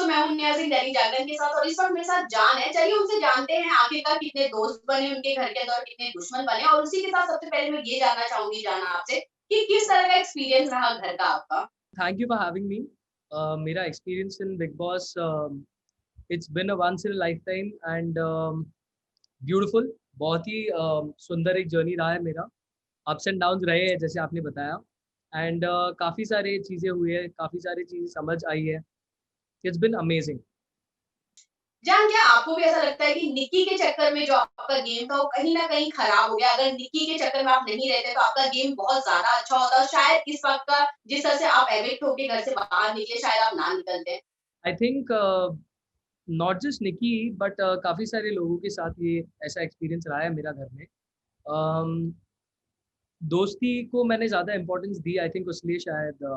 दोस्तों, मैं हूँ न्याज़िक दैनिक जागरण के साथ और इस वक़्त मेरे साथ जान है। चलिए उनसे जानते हैं आखिरकार कितने दोस्त बने उनके घर के अंदर और कितने दुश्मन बने और उसी के साथ सबसे पहले मैं ये जानना चाहूँगी जान आपसे कि किस तरह का एक्सपीरियंस रहा घर का आपका? Thank you for having me. मेरा experience in Bigg Boss it's been a once in a lifetime and beautiful. बहुत ही सुंदर एक जर्नी रहा है मेरा। अप्स एंड डाउन्स रहे हैं जैसे आपने बताया एंड काफ़ी सारी चीज़ें हुई है, काफ़ी सारी चीज़ें समझ आई है। It's been amazing. जान क्या आपको भी ऐसा लगता है कि निक्की के चक्कर में जो आपका गेम था वो कहीं न कहीं खराब हो गया? अगर निक्की के चक्कर में आप नहीं रहते तो आपका गेम बहुत ज़्यादा अच्छा होता और शायद इस वक़्त का जिस तरह से आप एविक्ट होके घर से बाहर निकले शायद आप ना निकलते। I think not just Nikki but काफ़ी सारे लोगों के साथ ये ऐसा एक्सपीरियंस रहा है मेरा घर में। um, दोस्ती को मैंने ज़्यादा इम्पोर्टेंस दी आई थिंक इसलिए शायद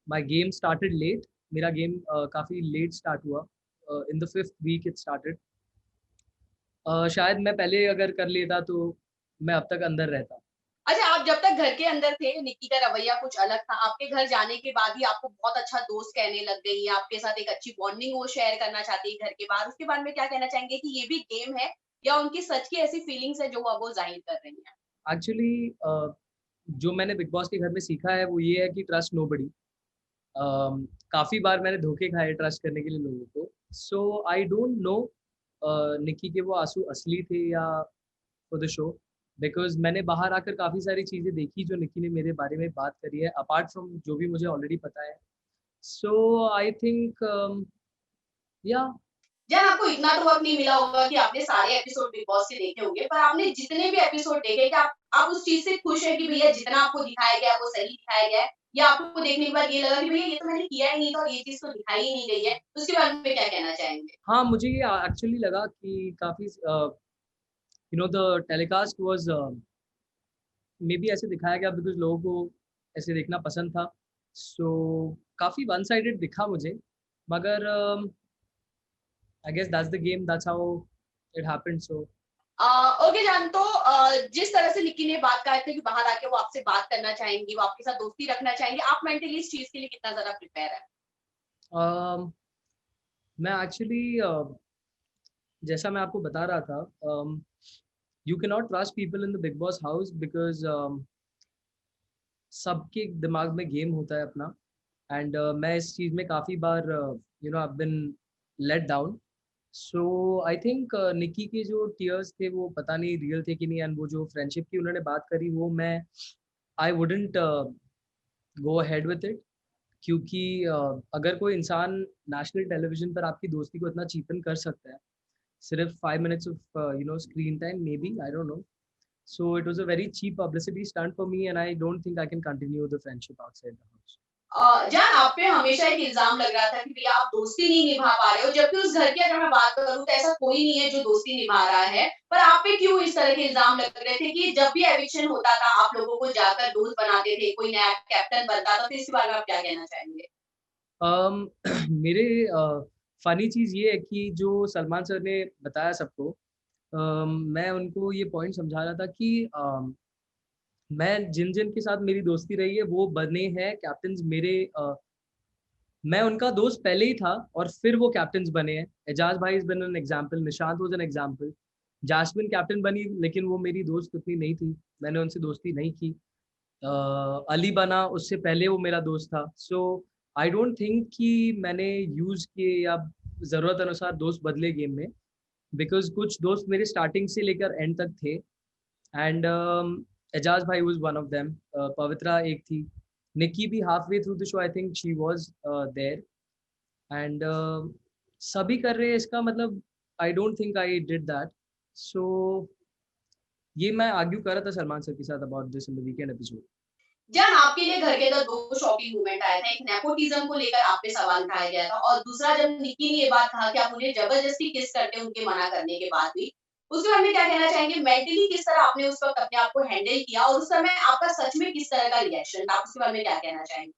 माय गेम स्टार्टेड लेट। मेरा गेम काफ़ी लेट स्टार्ट हुआ। In the 5th week it started. शायद मैं पहले अगर कर लेता तो मैं अब तक अंदर रहता। अच्छा, आप जब तक घर के अंदर थे, निक्की का रवैया कुछ अलग था। आपके घर जाने के बाद ही आपको बहुत अच्छा दोस्त कहने लग गई, आपके साथ एक अच्छी बॉन्डिंग वो शेयर करना चाहती है घर के बाहर। उसके बारे में क्या कहना चाहेंगे कि ये भी गेम है या उनकी सच की ऐसी फीलिंग्स है जो अब वो ज़ाहिर कर रही हैं? एक्चुअली जो मैंने बिग बॉस के घर में सीखा है वो ये है कि ट्रस्ट नोबडी। काफ़ी बार मैंने धोखे खाए ट्रस्ट करने के लिए लोगों को। सो आई डोंट नो निक्की के वो आँसू असली थे या फॉर द शो। बिकॉज़ मैंने बाहर आकर काफ़ी सारी चीज़ें देखी जो निक्की ने मेरे बारे में बात करी है अपार्ट फ्रॉम जो भी मुझे ऑलरेडी पता है। सो आई थिंक या जान आपको इतना तो वक़्त नहीं मिला होगा कि आपने सारे एपिसोड बिग बॉस के देखे होंगे, पर आपने जितने भी एपिसोड देखे क्या आप उस चीज़ से खुश हैं कि भैया जितना आपको दिखाया गया है वो सही दिखाया गया है? या आपको देखने के बाद ये लगा कि भैया ये तो मैंने किया ही नहीं था और ये चीज़ तो दिखाई ही नहीं गई है? उसके बारे में क्या कहना चाहेंगे? हाँ, मुझे ये एक्चुअली लगा कि काफ़ी you know the telecast was maybe ऐसे दिखाया गया बिकॉज़ लोगों को ऐसे देखना पसंद था। सो काफ़ी वन साइडेड दिखा मुझे, मगर I guess that's the game, that's how it happened. So uh, okay जान तो जिस तरह से निक्की ने बात कहा था कि बाहर आके वो आपसे बात करना चाहेंगी, वो आपके साथ दोस्ती रखना चाहेंगी, आप मेंटली इस चीज़ के लिए कितना ज़्यादा प्रिपेयर हैं? मैं एक्चुअली जैसा मैं आपको बता रहा था, you can not trust people in the big boss house because सबके दिमाग में गेम होता है अपना एंड मैं इस चीज़ में काफ़ी बार you know I have been let down. So I think Nikki के जो टीयर्स थे वो पता नहीं रियल थे कि नहीं एंड वो जो फ्रेंडशिप की उन्होंने बात करी वो मैं I wouldn't go ahead with it. क्योंकि अगर कोई इंसान नेशनल टेलीविजन पर आपकी दोस्ती को इतना चीपन कर सकता है सिर्फ 5 minutes off you know screen time maybe I don't know. So it was a very cheap publicity stunt for me, and I don't think I can continue the friendship outside the house. जान आप पे हमेशा एक इल्ज़ाम लग रहा था कि भैया आप दोस्ती नहीं निभा पा रहे हो, जबकि उस घर की अगर मैं बात करूँ तो ऐसा कोई नहीं है जो दोस्ती निभा रहा है। पर आप पे क्यों इस तरह के इल्ज़ाम लग रहे थे कि जब भी एविक्शन होता था, आप लोगों को जाकर दोस्त बनाते थे, कोई नया कैप्टन बनता था, तो इसके बारे में आप क्या कहना चाहेंगे? Um, मेरे फनी चीज़ ये है कि जो सलमान सर ने बताया सबको, मैं उनको ये पॉइंट समझा रहा था कि मैं जिन-जिन के साथ मेरी दोस्ती रही है वो बने हैं कैप्टन्स मेरे। मैं उनका दोस्त पहले ही था और फिर वो कैप्टन्स बने हैं। एजाज़ भाई is been an example, Nishant was an example. Jasmin captain बनी लेकिन वो मेरी दोस्त उतनी नहीं थी, मैंने उनसे दोस्ती नहीं की। अ, अली बना उससे पहले वो मेरा दोस्त था। सो आई डोंट थिंक कि मैंने यूज़ किए या ज़रूरत अनुसार दोस्त बदले गेम में बिकॉज़ कुछ दोस्त मेरे स्टार्टिंग से लेकर एंड तक थे एंड एजाज़ भाई was one of them. Pavitra एक थी। निक्की भी halfway through the show I think she was there and सभी कर रहे हैं इसका मतलब I don't think I did that. So ये मैं आर्ग्यू कर रहा था सलमान सर के साथ about this in the weekend episode. जान आपके लिए घर के अंदर 2 शॉकिंग मोमेंट आए थे। एक नेपोटिज़्म को लेकर आप पे सवाल उठाया गया था और दूसरा जब निक्की ने ये बात कहा कि आप मुझे ज़बरदस्ती किस करते हैं उनके मना करने के बाद भी। उसके बारे में क्या कहना चाहेंगे? मेंटली किस तरह आपने उस वक़्त अपने आप को हैंडल किया और उस समय आपका सच में किस तरह का रिएक्शन था? आप उसके बारे में क्या कहना चाहेंगे?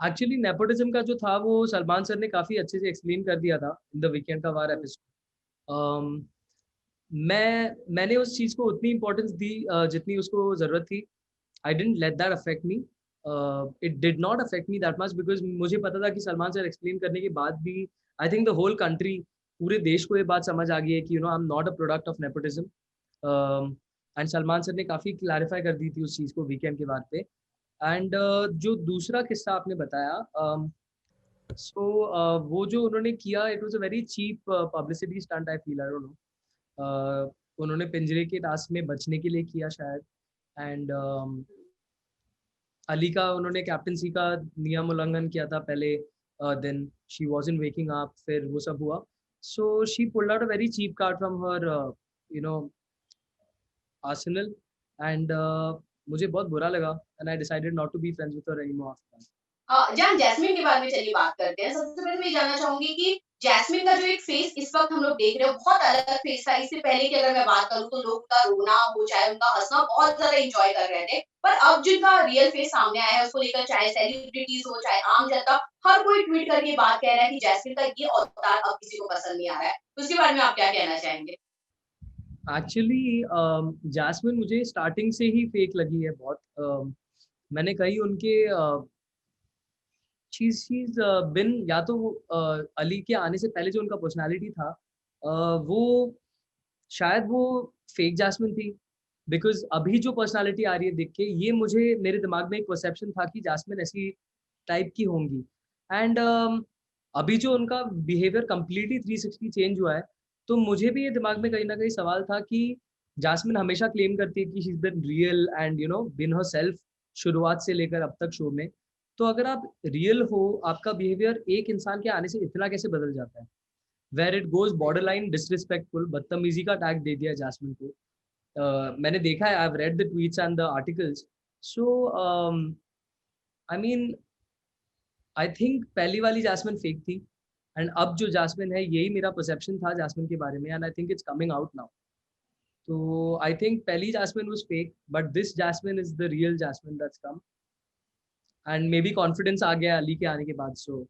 एक्चुअली नेपोटिज़्म का जो था वो सलमान सर ने काफ़ी अच्छे से एक्सप्लेन कर दिया था इन द वीकेंड का वार एपिसोड। अम, मैंने उस चीज़ को उतनी इम्पोर्टेंस दी जितनी उसको ज़रूरत थी। I didn't let that affect me. It did not affect me that much because मुझे पता था कि सलमान सर एक्सप्लेन करने के बाद भी I think the whole country, पूरे देश को ये बात समझ आ गई है कि I am not a product of nepotism. And Salman sir ने काफ़ी क्लैरिफाई कर दी थी उस चीज़ को वीकेंड के बाद पे। एंड जो दूसरा किस्सा आपने बताया, वो जो उन्होंने किया, it was a very cheap publicity stunt, I feel, I don't know. उन्होंने पिंजरे के टास्क में बचने के लिए किया शायद। एंड अली का उन्होंने कैप्टनसी का नियम उल्लंघन किया था पहले दिन, शी वाज़न्ट वेकिंग अप, फिर वो सब हुआ। So she pulled out a very cheap card from her you know arsenal. And मुझे बहुत बुरा लगा and I decided not to be friends with her anymore after that. जहाँ जैस्मिन के बारे में चलिए बात करते हैं। सबसे पहले मैं ये जानना चाहूँगी कि जैस्मिन का जो एक फेस इस वक़्त हम लोग देख रहे हो, बहुत अलग फेस था। इससे पहले की अगर मैं बात करूँ तो लोग उनका रोना हो चाहे उनका हँसना बहुत ज़्यादा एन्जॉय कर रहे थे। पर अब जिनका रियल फेस सामने आया है उसको लेकर चाहे सेलिब्रिटीज़ हो, चाहे आम जनता, हर कोई ट्वीट करके बात कह रहा है कि जैस्मिन का ये अवतार अब किसी को पसंद नहीं आ रहा है। तो उसके बारे में आप क्या कहना चाहेंगे? एक्चुअली जैस्मिन मुझे स्टार्टिंग से ही फेक लगी है बहुत। मैंने कई उनके शीज़ बिन, या तो अली के आने से पहले जो उनका पर्सनैलिटी था, वो शायद वो फेक जैस्मिन थी। बिकॉज़ अभी जो पर्सनैलिटी आ रही है देख के, ये मुझे, मेरे दिमाग में एक परसेप्शन था कि जैस्मिन ऐसी टाइप की होंगी। एंड अभी जो उनका बिहेवियर कंप्लीटली 360 चेंज हुआ है, तो मुझे भी ये दिमाग में कहीं न कहीं सवाल था कि जैस्मिन हमेशा क्लेम करती है कि she is been real and been herself शुरुआत से लेकर अब तक शो में। तो अगर आप रियल हो, आपका बिहेवियर एक इंसान के आने से इतना कैसे बदल जाता है? Where it goes borderline disrespectful, बदतमीज़ी का टैग दे दिया जैस्मिन को। मैंने देखा है, I have read the tweets and the articles. So I mean, I think पहली वाली जैस्मिन फेक थी एंड अब जो जैस्मिन है, यही मेरा परसेप्शन था जैस्मिन के बारे में, and I think it's coming out now. तो आई थिंक पहली Jasmin was fake, but this Jasmin is the real Jasmin that's come. And maybe confidence आ गया अली के आने के बाद। सो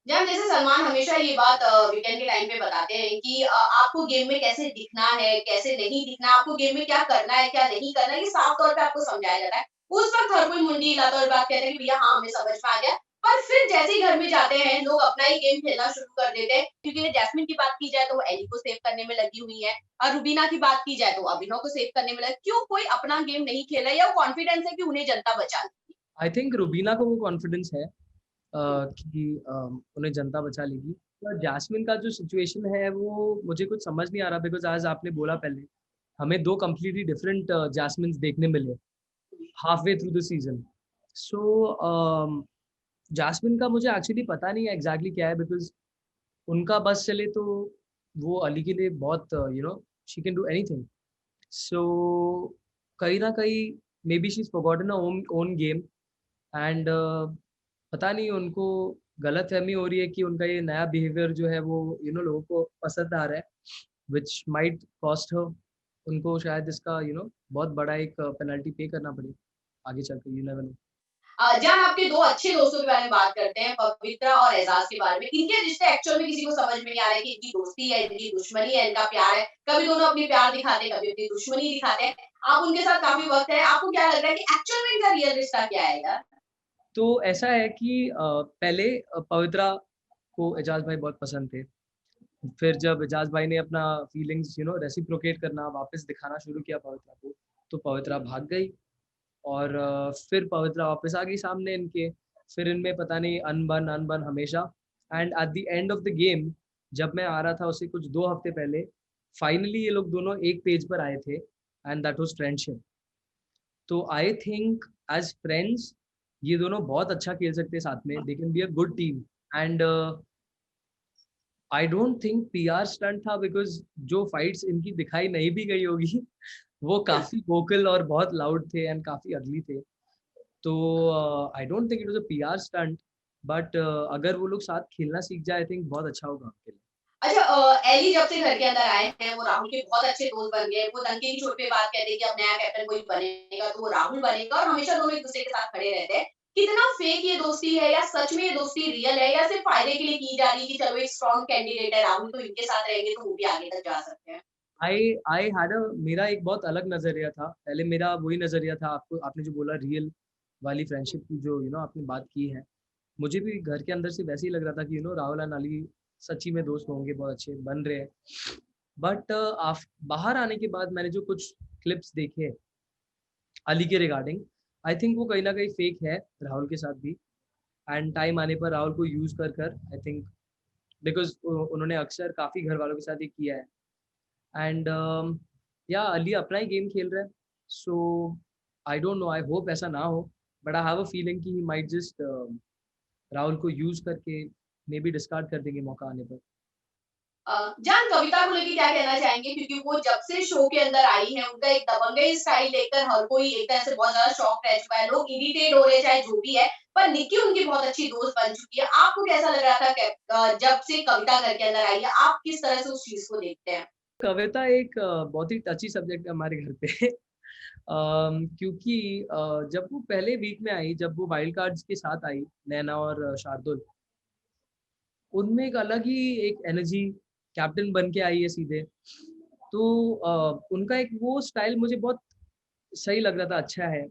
जहाँ जैसे सलमान हमेशा ये बात वीकेंड के टाइम पे बताते हैं कि आपको गेम में कैसे दिखना है, कैसे नहीं दिखना, आपको गेम में क्या करना है, क्या नहीं करना है, ये साफ तौर पे आपको समझाया जाता है। उस वक़्त हर कोई मुंडी हिलाता है और बात कहता है कि भैया हाँ, हमें समझ में आ गया। पर फिर जैसे ही घर में जाते हैं, लोग अपना ही गेम खेलना शुरू कर देते हैं। क्योंकि जैस्मिन की बात की जाए तो वो एली को सेव करने में लगी हुई है और रुबीना की बात की जाए तो अभिनव को सेव करने में लगी। क्यों कोई अपना गेम नहीं खेल रहा है या वो कॉन्फिडेंस है कि उन्हें जनता बचा लेगी? आई थिंक रुबीना को वो कॉन्फिडेंस है कि उन्हें जनता बचा लेगी। तो जैस्मिन का जो सिचुएशन है वो मुझे कुछ समझ नहीं आ रहा, बिकॉज़ आज आपने बोला पहले, हमें 2 कंप्लीटली डिफरेंट जैस्मिन्स देखने मिले half way through the season. So Jasmin का मुझे एक्चुअली पता नहीं है एग्ज़ैक्टली क्या है, बिकॉज़ उनका बस चले तो वो अली के लिए बहुत शी कैन डू एनीथिंग। सो कहीं न कहीं may be she is forgotten her own own game. And पता नहीं उनको गलतफ़हमी हो रही है कि उनका ये नया बिहेवियर जो है वो लोगों को पसंद आ रहा है, व्हिच माइट कॉस्ट हर। उनको शायद इसका बहुत बड़ा एक पेनल्टी पे करना पड़े आगे चलकर, यू नेवर नो। जहाँ आपके 2 अच्छे दोस्तों के बारे में बात करते हैं, पवित्रा और एजाज के बारे में। इनके रिश्ते एक्चुअल में किसी को समझ में नहीं आ रहा है कि इनकी दोस्ती है, इनकी दुश्मनी है, इनका प्यार है। कभी दोनों अपनी प्यार दिखाते हैं, कभी अपनी दुश्मनी दिखाते हैं। आप उनके साथ काफ़ी वक़्त है, आपको क्या लग रहा है कि एक्चुअल में इनका रियल रिश्ता क्या है यार? तो ऐसा है कि पहले पवित्रा को एजाज भाई बहुत पसंद थे। फिर जब एजाज भाई ने अपना फीलिंग्स रेसिप्रोकेट करना वापस दिखाना शुरू किया पवित्रा को, तो पवित्रा भाग गई। और फिर पवित्रा वापस आ गई सामने इनके। फिर इनमें पता नहीं अनबन अनबन हमेशा। And at the end of the game, जब मैं आ रहा था उससे कुछ 2 हफ्ते पहले, फाइनली ये लोग दोनों एक पेज पर आए थे एंड दैट वाज़ फ्रेंडशिप। तो आई थिंक एज़ फ्रेंड्स ये दोनों बहुत अच्छा खेल सकते हैं साथ में, they can be a good team. And I don't think PR stunt था, बिकॉज़ जो फाइट्स इनकी दिखाई नहीं भी गई होगी वो काफ़ी वोकल और बहुत लाउड थे एंड काफ़ी अगली थे। तो आई don't think it was a PR stunt, but अगर वो लोग साथ खेलना सीख जाए, आई थिंक बहुत अच्छा होगा उनके लिए। अच्छा एली जब से घर के अंदर आए हैं, वो राहुल के बहुत अच्छे दोस्त बन गए। वो डंके की चोट पे बात कहते हैं कि अब नया कैप्टन कोई बनेगा तो वो राहुल बनेगा और हमेशा दोनों एक-दूसरे के साथ खड़े रहते हैं। कितना फेक ये दोस्ती है या सच में ये दोस्ती रियल है या सिर्फ फ़ायदे के लिए की जा रही है कि चलो एक स्ट्रॉन्ग कैंडिडेट है राहुल तो इनके साथ रहेंगे तो वो भी आगे तक जा सकते हैं? आई हैड अ मेरा एक बहुत अलग नज़रिया था। पहले मेरा वही नज़रिया था, आपको आपने जो बोला रियल, वाली फ्रेंडशिप की जो आपने बात की है, मुझे भी घर के अंदर से वैसे ही लग रहा था कि राहुल एंड अली सच्ची में दोस्त होंगे, बहुत अच्छे बन रहे हैं। बट बाहर आने के बाद मैंने जो कुछ क्लिप्स देखे अली के रिगार्डिंग, आई थिंक वो कहीं ना कहीं फेक है राहुल के साथ भी। एंड टाइम आने पर राहुल को यूज कर कर आई थिंक, बिकॉज उन्होंने अक्सर काफ़ी घर वालों के साथ ये किया है। एंड या अली अपना ही गेम खेल रहा है, so I don't know, I hope ऐसा ना हो, but I have a feeling कि ही माइट जस्ट राहुल को यूज करके मे बी डिस्कार्ड कर देंगे मौका आने पर। जान कविता को लेके क्या कहना चाहेंगे? क्योंकि वो जब से शो के अंदर आई है, उनका एक दबंगई स्टाइल देखकर हर कोई एक तरह से बहुत ज़्यादा शॉक रह चुका है। लोग इरिटेट हो रहे हैं, चाहे जो भी है, पर निक्की उनकी बहुत अच्छी दोस्त बन चुकी है। आपको कैसा लग रहा था जब से कविता घर के अंदर आई है? आप किस तरह से उस चीज़ को देखते हैं? कविता एक बहुत ही टची सब्जेक्ट है हमारे घर पे। क्योंकि जब वो पहले वीक में आई, जब वो वाइल्ड कार्ड्स के साथ आई, नैना और शार्दुल, उनमें एक अलग ही एक एनर्जी, कैप्टन बन के आई है सीधे। तो उनका एक वो स्टाइल मुझे बहुत सही लग रहा था, अच्छा है।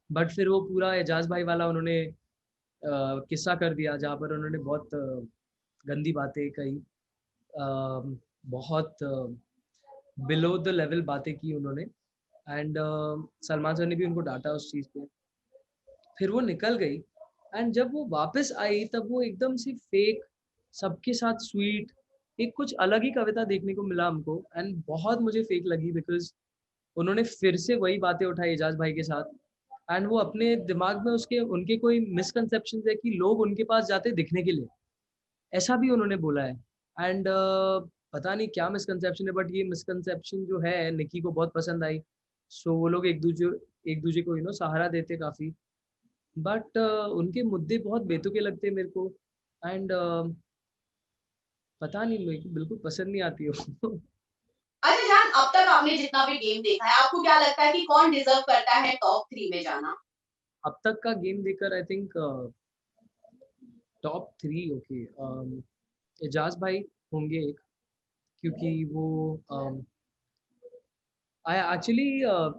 बट फिर वो पूरा एजाज भाई वाला उन्होंने किस्सा कर दिया, जहाँ पर उन्होंने बहुत गंदी बातें कही, बहुत बिलो द लेवल बातें की उन्होंने। एंड सलमान सर ने भी उनको डांटा उस चीज़ पे। फिर वो निकल गई, एंड जब वो वापस आई तब वो एकदम से फेक, सबके साथ स्वीट, एक कुछ अलग ही कविता देखने को मिला हमको। एंड बहुत मुझे फेक लगी, बिकॉज उन्होंने फिर से वही बातें उठाई एजाज भाई के साथ। एंड वो अपने दिमाग में उसके उनके कोई मिसकंसेप्शन है कि लोग उनके पास जाते दिखने के लिए, ऐसा भी उन्होंने बोला है। एंड पता नहीं क्या मिसकंसेप्शन है, बट ये मिसकंसेप्शन जो है निकी को बहुत पसंद आई। सो वो लोग एक दूसरे को सहारा देते काफ़ी। बट उनके मुद्दे बहुत बेतुके लगते हैं मेरे को। एंड पता नहीं, मेरे को बिल्कुल पसंद नहीं आती हो। अच्छा जान, अब तक आपने जितना भी गेम देखा है, आपको क्या लगता है कि कौन डिज़र्व करता है टॉप 3 में जाना? अब तक का गेम देखकर I think top 3, okay, Ejaz भाई होंगे एक, क्योंकि वो I actually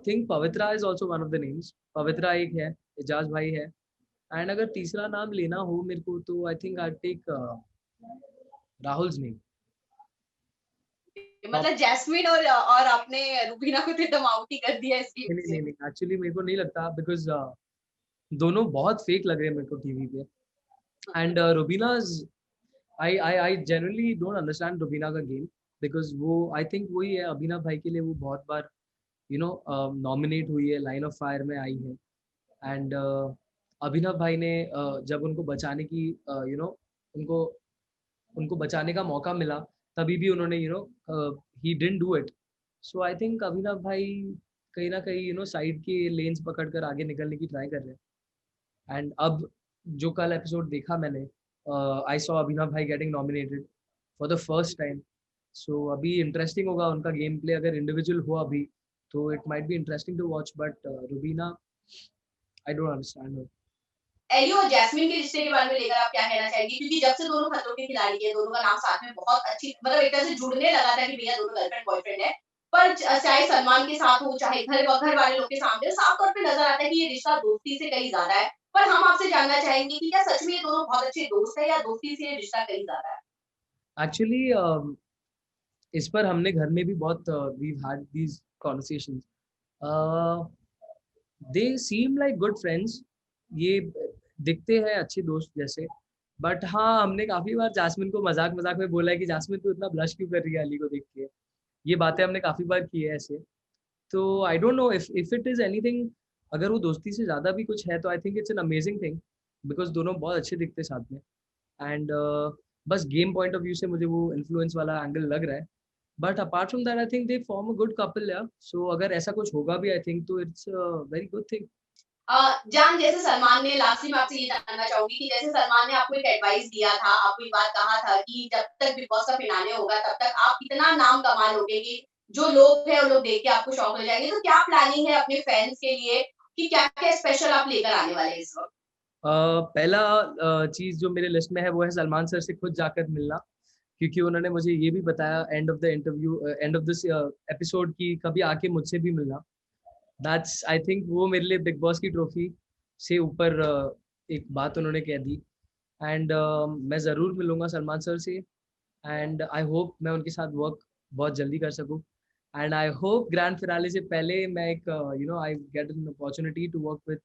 think Pavitra is also one of the names. Pavitra एक है, एजाज भाई है। एंड अगर तीसरा नाम लेना हो मेरे को, तो I think I take Rahul's name. Top, मतलब जैस्मिन और आपने रुबीना को तो एकदम आउट ही कर दिया इस गेम नहीं नहीं से। नहीं, एक्चुअली मेरे को नहीं लगता, बिकॉज दोनों बहुत फेक लग रहे हैं मेरे को टीवी पे। And Rubina, I generally don't understand Rubina का गेम, बिकॉज वो आई थिंक वही है, अभिनव भाई के लिए वो बहुत बार नॉमिनेट हुई है, लाइन ऑफ फायर में आई है। एंड अभिनव भाई ने जब उनको बचाने की उनको उनको बचाने का मौका मिला, तभी भी उन्होंने he didn't do it. So I think Abhinav भाई कहीं ना कहीं साइड के लेन्स पकड़कर आगे निकलने की ट्राई कर रहे हैं। एंड अब जो कल एपिसोड देखा मैंने, आई सॉ अभिनव भाई getting nominated for the first time. So अभी इंटरेस्टिंग होगा उनका गेम प्ले, अगर इंडिविजुअल हो अभी, तो it might be interesting to watch. But Rubina, I don't understand. एलियो और जैस्मिन के रिश्ते के बारे में लेकर आप क्या कहना चाहेंगे? क्योंकि जब से दोनों खतरों के खिलाड़ी है, दोनों का नाम साथ में बहुत अच्छी मतलब एक तरह से जुड़ने लगा था कि भैया दोनों गर्लफ्रेंड बॉयफ्रेंड है। पर चाहे सलमान के साथ हो, चाहे घर वाले लोग के सामने हो, साफ तौर पे नज़र आता है कि ये रिश्ता दोस्ती से कहीं ज़्यादा है। पर हम आपसे जानना चाहेंगे कि क्या सच में ये दोनों बहुत अच्छे दोस्त हैं या दोस्ती से ये रिश्ता कहीं ज़्यादा है? एक्चुअली इस पर हमने घर में भी बहुत we had these conversations. They seem like good friends, ये दिखते हैं अच्छे दोस्त जैसे। बट हाँ, हमने काफी बार जास्मिन को मजाक मजाक में बोला है कि जास्मिन तू इतना ब्लश क्यों कर रही है अली को देख के। ये बातें हमने काफी बार की है ऐसे। तो आई don't know if it is anything, अगर वो दोस्ती से ज्यादा भी कुछ है, तो I think it's an amazing thing, because दोनों बहुत अच्छे दिखते हैं साथ में। एंड बस गेम पॉइंट ऑफ व्यू से मुझे वो इन्फ्लुएंस वाला एंगल लग रहा है। But apart from that I think they form a good couple या। सो अगर ऐसा कुछ होगा भी, आई थिंक तो इट्स वेरी गुड थिंग। जान जैसे सलमान ने लास्टली मैं आपसे ये जानना चाहूँगी कि जैसे सलमान ने आपको एक एडवाइस दिया था, आपको एक बात कहा था कि जब तक बिग बॉस का फिनाले होगा तब तक आप इतना नाम कमा लोगे कि जो लोग हैं वो लोग देख के आपको शॉक हो जाएँगे। तो क्या प्लानिंग है अपने फैन्स के लिए कि क्या-क्या स्पेशल आप लेकर आने वाले हैं इस वक़्त? पहला चीज़ जो मेरे लिस्ट में है वो है सलमान सर से खुद जाकर मिलना, क्योंकि उन्होंने मुझे ये भी बताया end of the interview, end of this episode की, कभी आके मुझसे भी मिलना। दैट्स आई थिंक वो मेरे लिए बिग बॉस की ट्रॉफी से ऊपर एक बात उन्होंने कह दी। एंड मैं ज़रूर मिलूँगा सलमान सर से एंड आई होप मैं उनके साथ वर्क बहुत जल्दी कर सकूँ। And I hope grand finale से पहले मैं एक I get an opportunity to work with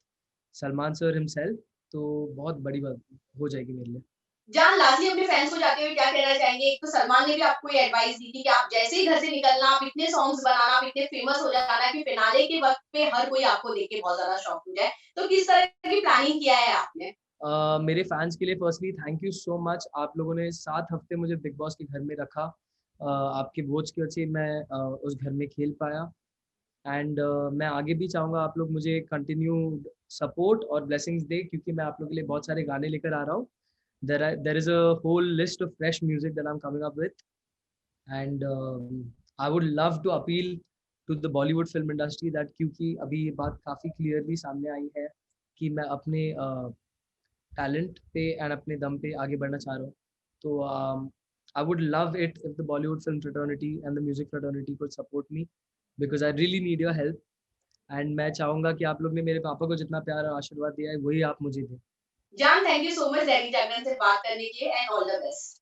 Salman sir himself, तो बहुत बड़ी बात हो जाएगी मेरे लिए। जान लास्टली अपने फैन्स को जाते हुए क्या कहना चाहेंगे? एक तो सलमान ने भी आपको ये एडवाइस दी थी कि आप जैसे ही घर से निकलना, आप इतने सॉन्ग्स बनाना, आप इतने फेमस हो जाना कि फिनाले के वक़्त पे हर कोई आपको देख के बहुत ज़्यादा शॉक हो जाए। तो किस तरह की प्लानिंग किया है आपने? मेरे फैन्स के लिए firstly thank you so much. आप लोगों ने 7 हफ्ते मुझे बिग बॉस के घर में रखा। आपकी वोट्स की वजह से मैं उस घर में खेल पाया। एंड मैं आगे भी चाहूँगा आप लोग मुझे कंटिन्यूड सपोर्ट और ब्लेसिंग्स दें, क्योंकि मैं आप लोगों के लिए बहुत सारे गाने लेकर आ रहा हूँ। There is a whole list of fresh music that I am coming up with. And I would love to appeal to the Bollywood film industry that, क्योंकि अभी ये बात काफ़ी क्लियरली सामने आई है कि मैं अपने टैलेंट पे एंड अपने दम पे आगे बढ़ना चाह रहा हूँ। तो आई would love it if the Bollywood film fraternity and the music fraternity could support me, because I really need your help. And मैं चाहूँगा कि आप लोग ने मेरे पापा को जितना प्यार और आशीर्वाद दिया है, वही आप मुझे दें। जान thank you so much Dainik Jagran से बात करने के लिए एंड ऑल द बेस्ट।